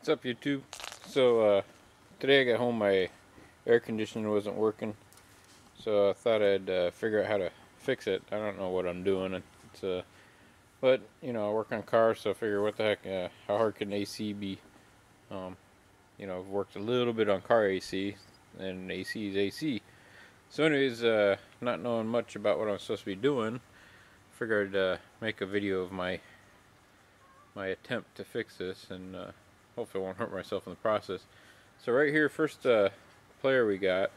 What's up, YouTube? So today I got home, my air conditioner wasn't working, so I thought I'd figure out how to fix it. I don't know what I'm doing. But you know, I work on cars, so I figure, what the heck? How hard can AC be? Um, I've worked a little bit on car AC, and AC is AC. So, anyways, not knowing much about what I'm supposed to be doing, figured I'd make a video of my attempt to fix this, and hopefully I won't hurt myself in the process. So right here, first player we got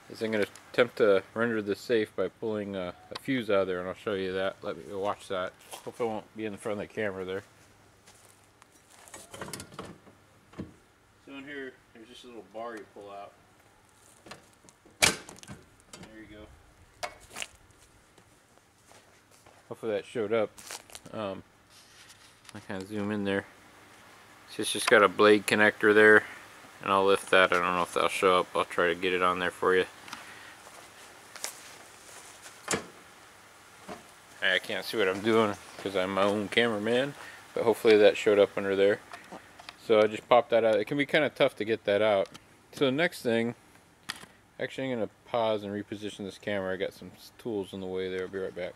is I'm going to attempt to render this safe by pulling a fuse out of there, and I'll show you that. Let me watch that. Hopefully I won't be in front of the camera there. So in here, there's just a little bar you pull out. There you go. Hopefully that showed up. I kind of zoom in there. It's just got a blade connector there, and I'll lift that. I don't know if that'll show up. I'll try to get it on there for you. I can't see what I'm doing because I'm my own cameraman, but hopefully that showed up under there. So I just popped that out. It can be kind of tough to get that out. So the next thing, actually I'm going to pause and reposition this camera. I got some tools in the way there. I'll be right back.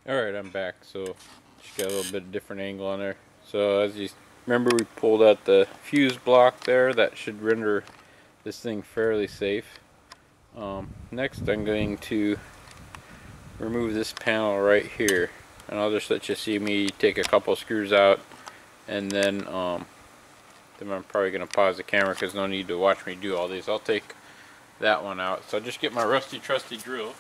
Alright, I'm back. So just got a little bit different angle on there. So as you remember, we pulled out the fuse block there. That should render this thing fairly safe. Next I'm going to remove this panel right here, and I'll just let you see me take a couple screws out, and then I'm probably going to pause the camera because no need to watch me do all these. I'll take that one out. So I'll just get my rusty trusty drill.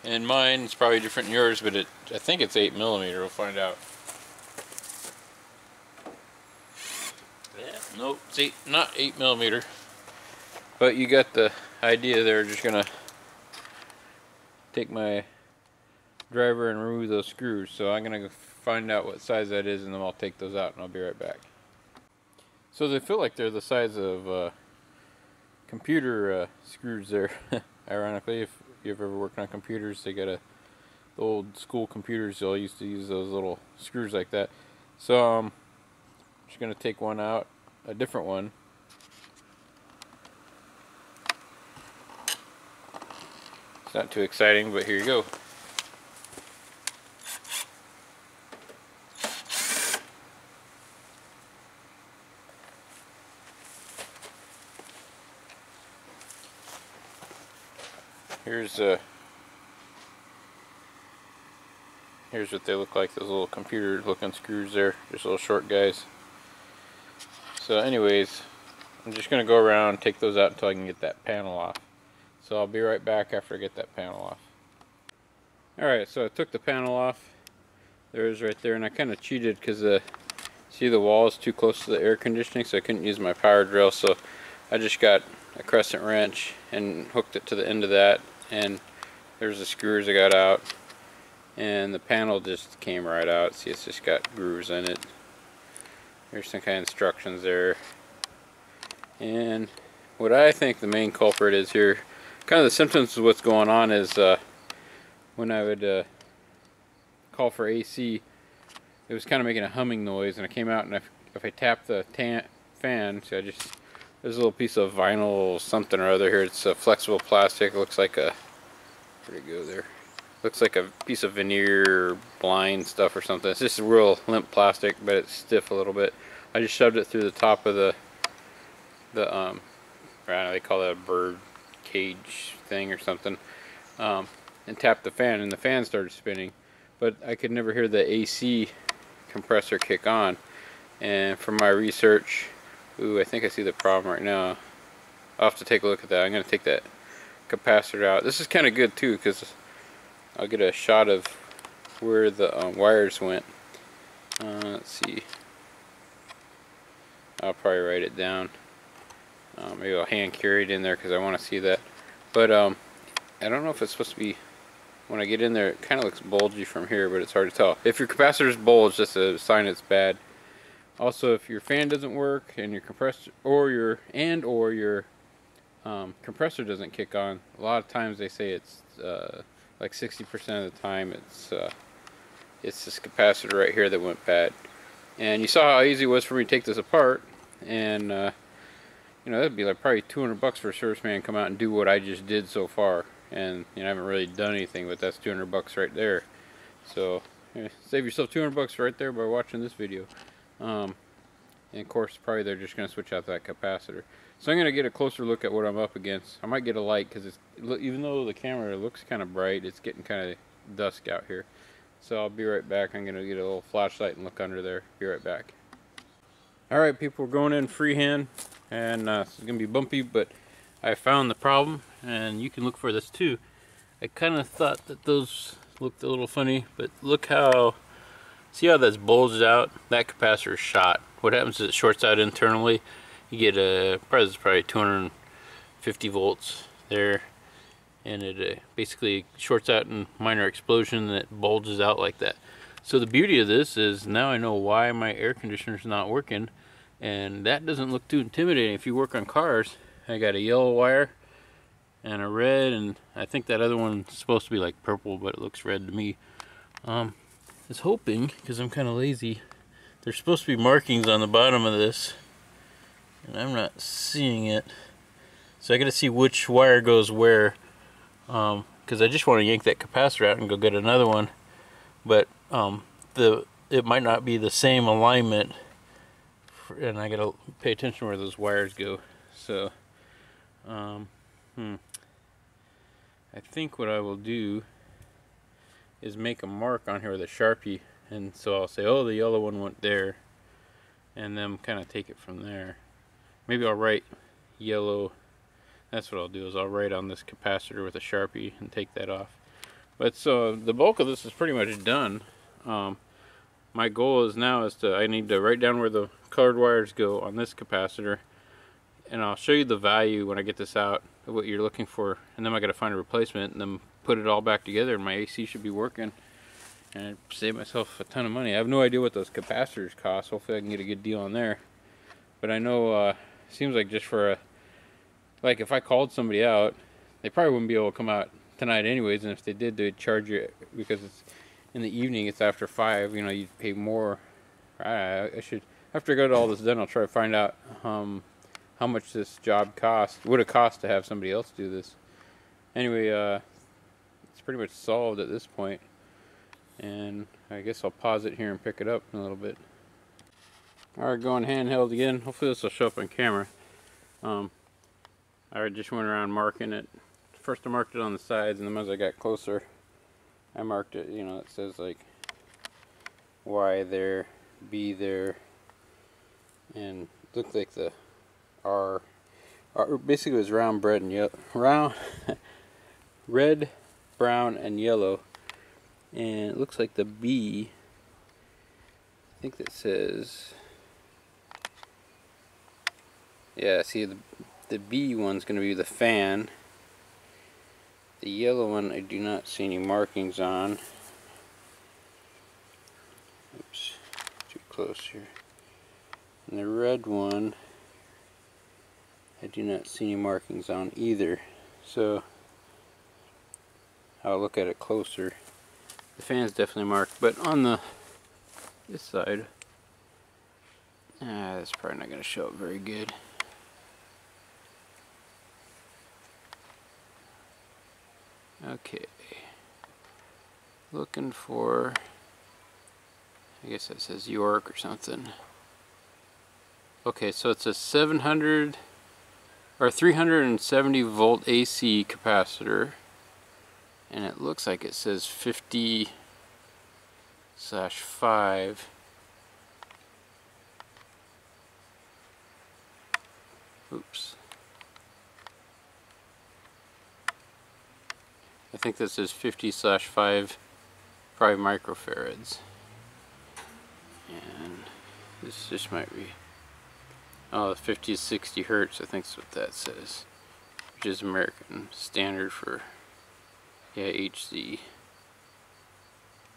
And mine is probably different than yours, but I think it's 8mm. We'll find out. Yeah, nope, it's not 8mm. But you got the idea there. Just gonna take my driver and remove those screws. So I'm gonna go find out what size that is, and then I'll take those out, and I'll be right back. So they feel like they're the size of computer screws there. Ironically, if you've ever worked on computers, they got the old school computers, they'll used to use those little screws like that. So I'm just gonna take one out, a different one. It's not too exciting, but here you go. Here's what they look like, those little computer looking screws there, just little short guys. So anyways, I'm just going to go around and take those out until I can get that panel off. So I'll be right back after I get that panel off. Alright, so I took the panel off. There it is right there, and I kind of cheated because see, the wall is too close to the air conditioning, so I couldn't use my power drill. So I just got a crescent wrench and hooked it to the end of that, and there's the screws I got out, and the panel just came right out. See, it's just got grooves in it. There's some kind of instructions there. And what I think the main culprit is here, kind of the symptoms of what's going on, is when I would call for AC, it was kind of making a humming noise, and I came out, and if I tap the fan, see, there's a little piece of vinyl something or other here. It's a flexible plastic. It looks like a, where'd it go there? Looks like a piece of veneer, blind stuff or something. It's just a real limp plastic, but it's stiff a little bit. I just shoved it through the top of I don't know, they call that a bird cage thing or something, and tapped the fan, and the fan started spinning, but I could never hear the AC compressor kick on. And from my research, ooh, I think I see the problem right now. I'll have to take a look at that. I'm going to take that capacitor out. This is kind of good too, because I'll get a shot of where the wires went. Let's see. I'll probably write it down. Maybe I'll hand carry it in there because I want to see that. But I don't know if it's supposed to be, when I get in there, it kind of looks bulgy from here, but it's hard to tell. If your capacitor is bulged, that's a sign it's bad. Also, if your fan doesn't work and your compressor or your compressor doesn't kick on, a lot of times they say it's like 60% of the time it's It's this capacitor right here that went bad. And you saw how easy it was for me to take this apart, and you know, that'd be like probably 200 bucks for a service man to come out and do what I just did so far. And you know, I haven't really done anything, but that's 200 bucks right there. So yeah, save yourself 200 bucks right there by watching this video. And of course, probably they're just going to switch out that capacitor. So I'm going to get a closer look at what I'm up against. I might get a light because even though the camera looks kind of bright, it's getting kind of dusk out here. So I'll be right back. I'm going to get a little flashlight and look under there. Be right back. Alright people, we're going in freehand, and it's going to be bumpy, but I found the problem, and you can look for this too. I kind of thought that those looked a little funny, but look how, see how that's bulged out? That capacitor is shot. What happens is it shorts out internally. You get a, probably 250 volts there, and it basically shorts out in minor explosion, and it bulges out like that. So the beauty of this is now I know why my air conditioner's not working, and that doesn't look too intimidating. If you work on cars, I got a yellow wire and a red, and I think that other one's supposed to be like purple, but it looks red to me. I was hoping, because I'm kind of lazy, there's supposed to be markings on the bottom of this, and I'm not seeing it. So I gotta see which wire goes where, because I just want to yank that capacitor out and go get another one, but it might not be the same alignment, and I gotta pay attention where those wires go. So I think what I will do is make a mark on here with a Sharpie, and so I'll say, oh, the yellow one went there, and then kind of take it from there. Maybe I'll write yellow. That's what I'll do, is I'll write on this capacitor with a Sharpie and take that off. But so the bulk of this is pretty much done. My goal is now I need to write down where the colored wires go on this capacitor, and I'll show you the value when I get this out of what you're looking for, and then I got to find a replacement and then put it all back together, and my AC should be working and save myself a ton of money. I have no idea what those capacitors cost. Hopefully I can get a good deal on there, but I know seems like just for like if I called somebody out, they probably wouldn't be able to come out tonight anyways, and if they did, they'd charge you because it's in the evening, it's after 5, you know, you'd pay more. I should, after I got all this done, I'll try to find out how much this job would have cost to have somebody else do this. Anyway, it's pretty much solved at this point, and I guess I'll pause it here and pick it up in a little bit. Alright, going handheld again. Hopefully this will show up on camera. I just went around marking it. First I marked it on the sides, and then as I got closer, I marked it, you know, it says like Y there, B there, and it looked like the R basically was round, bread, and yellow, round, red, brown, and yellow, and it looks like the B, I think that says, yeah, see the B one's going to be the fan. The yellow one I do not see any markings on. Oops, too close here. And the red one I do not see any markings on either. So I'll look at it closer. The fan's definitely marked, but on this side, that's probably not going to show up very good. Okay, looking for, I guess that says York or something. Okay, so it's a 700 or 370 volt AC capacitor, and it looks like it says 50/5. Oops. I think this is 50/5 probably microfarads, and this just might be, oh, 50 to 60 hertz, I think is what that says, which is American standard for, yeah, HZ.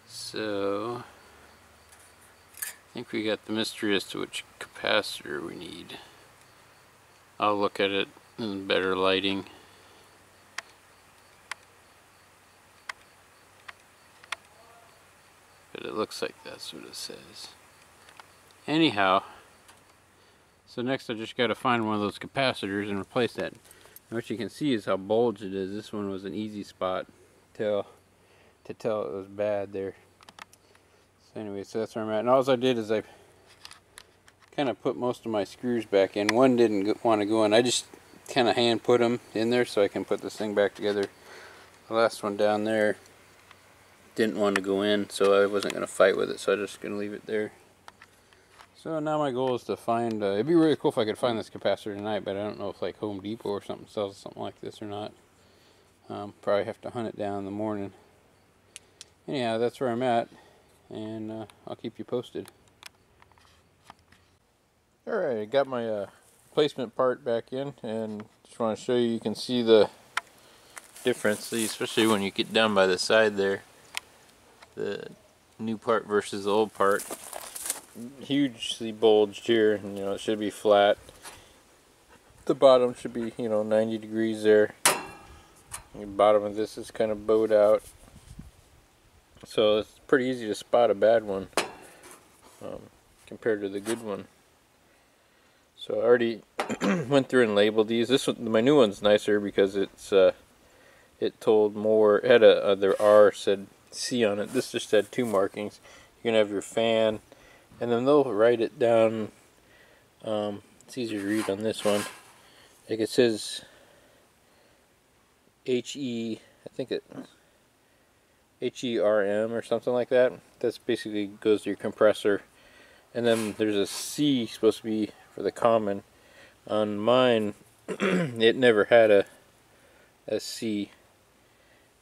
So I think we got the mystery as to which capacitor we need. I'll look at it in better lighting. but it looks like that's what it says. Anyhow, so next I just got to find one of those capacitors and replace that. And what you can see is how bulged it is. This one was an easy spot to tell it was bad there. So anyway, so that's where I'm at. And all I did is I kind of put most of my screws back in. One didn't want to go in. I just kind of hand put them in there so I can put this thing back together. The last one down there didn't want to go in, so I wasn't going to fight with it, so I'm just going to leave it there. So now my goal is to find, it'd be really cool if I could find this capacitor tonight, but I don't know if like Home Depot or something sells something like this or not. Probably have to hunt it down in the morning. Anyhow, that's where I'm at, and I'll keep you posted. Alright, I got my placement part back in, and just want to show you, you can see the difference, especially when you get down by the side there. The new part versus the old part. Hugely bulged here, and you know, it should be flat. The bottom should be, you know, 90 degrees there. The bottom of this is kind of bowed out. So it's pretty easy to spot a bad one compared to the good one. So I already went through and labeled these. This one, my new one's nicer because it's it told more. It had the R said C on it. This just had 2 markings. You're gonna have your fan, and then they'll write it down. It's easier to read on this one. Like it says HE, I think it HERM or something like that. That's basically goes to your compressor. And then there's a C supposed to be for the common. On mine, it never had a C.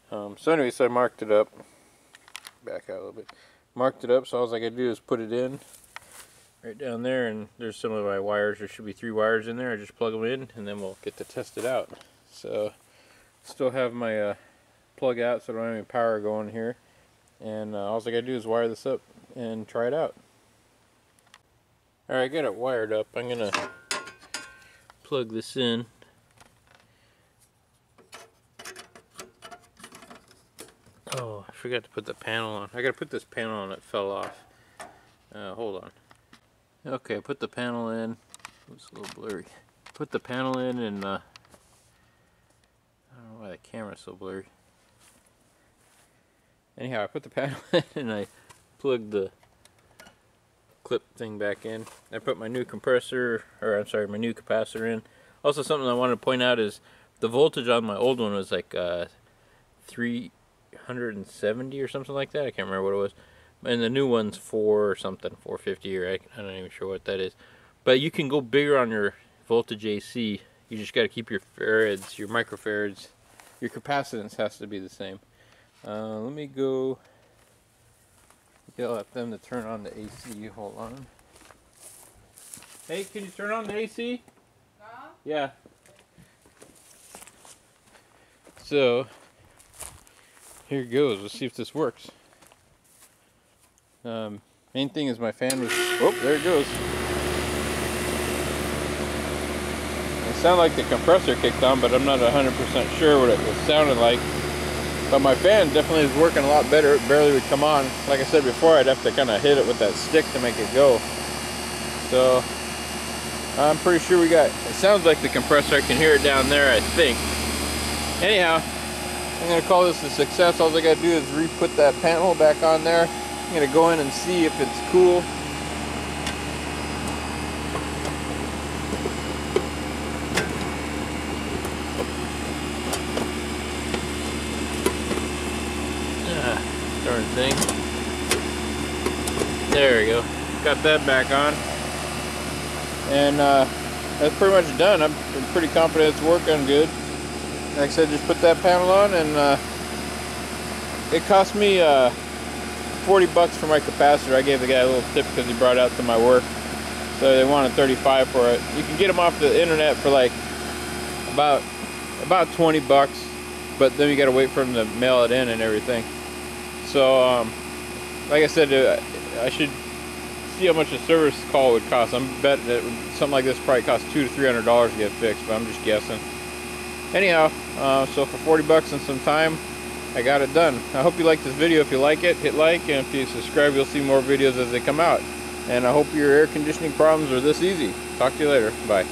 So anyway, so I marked it up. Back out a little bit. Marked it up, so all I gotta do is put it in right down there, and there's some of my wires. There should be 3 wires in there. I just plug them in, and then we'll get to test it out. So still have my plug out, so I don't have any power going here. And all I gotta do is wire this up and try it out. Alright, I got it wired up. I'm gonna plug this in. Oh, I forgot to put the panel on. I gotta put this panel on, it fell off. Hold on. Okay, I put the panel in. It's a little blurry. Put the panel in, and I don't know why the camera's so blurry. Anyhow, I put the panel in and I plugged the clip thing back in. I put my new compressor, or I'm sorry, my new capacitor in. Also, something I wanted to point out is the voltage on my old one was like 370 or something like that. I can't remember what it was. And the new one's 4 or something, 450, or I'm not even sure what that is. But you can go bigger on your voltage AC. You just got to keep your farads, your microfarads. Your capacitance has to be the same. Let me go yell at them to turn on the AC. Hold on. Hey, can you turn on the AC? Yeah. So, here it goes. Let's see if this works. Main thing is my fan was... Oh, there it goes. It sounded like the compressor kicked on, but I'm not 100% sure what it was sounding like. But my fan definitely is working a lot better. It barely would come on. Like I said before, I'd have to kind of hit it with that stick to make it go. So, I'm pretty sure we got... It sounds like the compressor. I can hear it down there, I think. Anyhow, I'm going to call this a success. All I got to do is re-put that panel back on there. I'm going to go in and see if it's cool. Darn thing. There we go. Got that back on. And that's pretty much done. I'm pretty confident it's working good. Like I said, just put that panel on, and it cost me $40 for my capacitor. I gave the guy a little tip because he brought it out to my work. So they wanted $35 for it. You can get them off the internet for like about $20, but then you got to wait for them to mail it in and everything. So like I said, I should see how much a service call would cost. I'm betting that something like this probably costs $200 to $300 to get fixed, but I'm just guessing. Anyhow, so for $40 and some time, I got it done. I hope you like this video. If you like it, hit like, and if you subscribe, you'll see more videos as they come out. And I hope your air conditioning problems are this easy. Talk to you later. Bye.